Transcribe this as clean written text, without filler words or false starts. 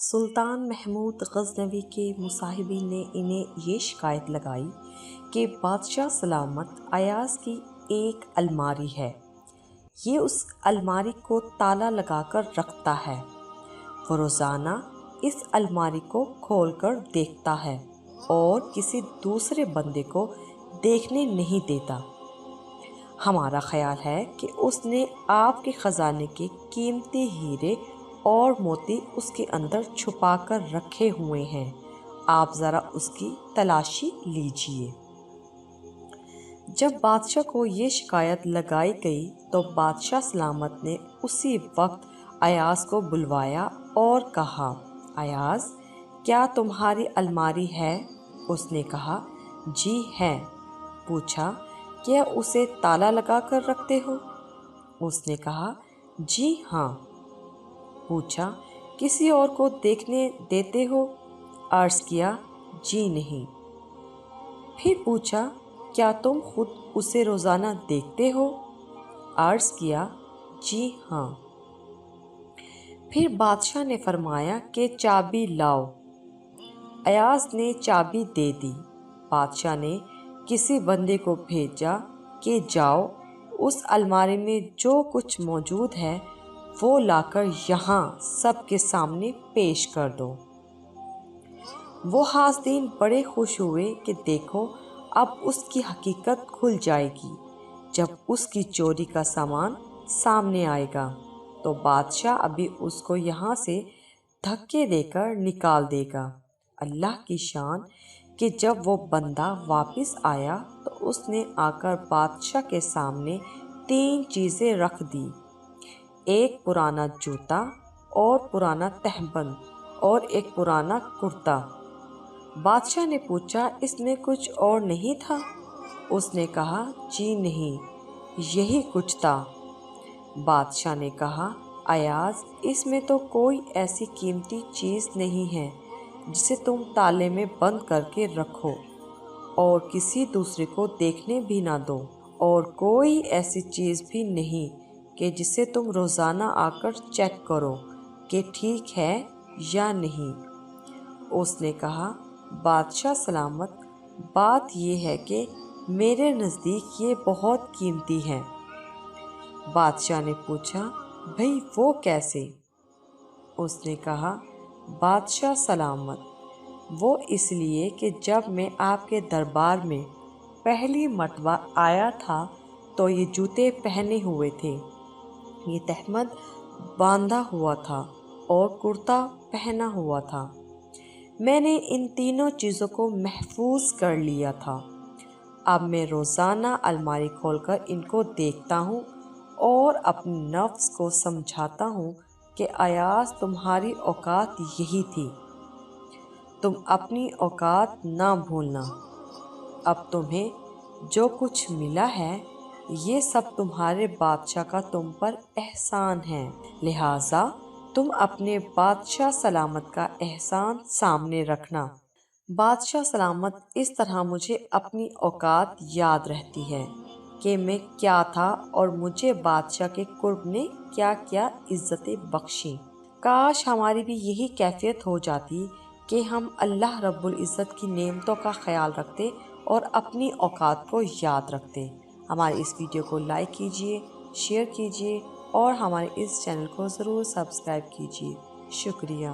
سلطان محمود غزنوی کے مصاحبین نے انہیں یہ شکایت لگائی کہ بادشاہ سلامت ایاز کی ایک الماری ہے، یہ اس الماری کو تالا لگا کر رکھتا ہے، وہ روزانہ اس الماری کو کھول کر دیکھتا ہے اور کسی دوسرے بندے کو دیکھنے نہیں دیتا۔ ہمارا خیال ہے کہ اس نے آپ کے خزانے کے قیمتی ہیرے اور موتی اس کے اندر چھپا کر رکھے ہوئے ہیں، آپ ذرا اس کی تلاشی لیجئے۔ جب بادشاہ کو یہ شکایت لگائی گئی تو بادشاہ سلامت نے اسی وقت ایاز کو بلوایا اور کہا، ایاز، کیا تمہاری الماری ہے؟ اس نے کہا، جی ہے۔ پوچھا، کیا اسے تالا لگا کر رکھتے ہو؟ اس نے کہا، جی ہاں۔ پوچھا، کسی اور کو دیکھنے دیتے ہو؟ عرض کیا، جی نہیں۔ پھر پوچھا، کیا تم خود اسے روزانہ دیکھتے ہو؟ عرض کیا، جی ہاں۔ پھر بادشاہ نے فرمایا کہ چابی لاؤ۔ ایاز نے چابی دے دی۔ بادشاہ نے کسی بندے کو بھیجا کہ جاؤ اس الماری میں جو کچھ موجود ہے وہ لا کر یہاں سب کے سامنے پیش کر دو۔ وہ حاسدین بڑے خوش ہوئے کہ دیکھو اب اس کی حقیقت کھل جائے گی، جب اس کی چوری کا سامان سامنے آئے گا تو بادشاہ ابھی اس کو یہاں سے دھکے دے کر نکال دے گا۔ اللہ کی شان کہ جب وہ بندہ واپس آیا تو اس نے آ کر بادشاہ کے سامنے 3 چیزیں رکھ دی، ایک پرانا جوتا اور پرانا تہبند اور ایک پرانا کرتا۔ بادشاہ نے پوچھا، اس میں کچھ اور نہیں تھا؟ اس نے کہا، جی نہیں، یہی کچھ تھا۔ بادشاہ نے کہا، ایاز، اس میں تو کوئی ایسی قیمتی چیز نہیں ہے جسے تم تالے میں بند کر کے رکھو اور کسی دوسرے کو دیکھنے بھی نہ دو، اور کوئی ایسی چیز بھی نہیں کہ جسے تم روزانہ آ کر چیک کرو کہ ٹھیک ہے یا نہیں۔ اس نے کہا، بادشاہ سلامت، بات یہ ہے کہ میرے نزدیک یہ بہت قیمتی ہے۔ بادشاہ نے پوچھا، بھئی وہ کیسے؟ اس نے کہا، بادشاہ سلامت، وہ اس لیے کہ جب میں آپ کے دربار میں پہلی مرتبہ آیا تھا تو یہ جوتے پہنے ہوئے تھے، یہ تہبند باندھا ہوا تھا اور کرتا پہنا ہوا تھا۔ میں نے ان تینوں چیزوں کو محفوظ کر لیا تھا۔ اب میں روزانہ الماری کھول کر ان کو دیکھتا ہوں اور اپنے نفس کو سمجھاتا ہوں کہ ایاز، تمہاری اوقات یہی تھی، تم اپنی اوقات نہ بھولنا۔ اب تمہیں جو کچھ ملا ہے یہ سب تمہارے بادشاہ کا تم پر احسان ہے، لہٰذا تم اپنے بادشاہ سلامت کا احسان سامنے رکھنا۔ بادشاہ سلامت، اس طرح مجھے اپنی اوقات یاد رہتی ہے کہ میں کیا تھا اور مجھے بادشاہ کے قرب نے کیا کیا عزتیں بخشیں۔ کاش ہماری بھی یہی کیفیت ہو جاتی کہ ہم اللہ رب العزت کی نعمتوں کا خیال رکھتے اور اپنی اوقات کو یاد رکھتے۔ ہماری اس ویڈیو کو لائک کیجیے، شیئر کیجیے اور ہمارے اس چینل کو ضرور سبسکرائب کیجیے۔ شکریہ۔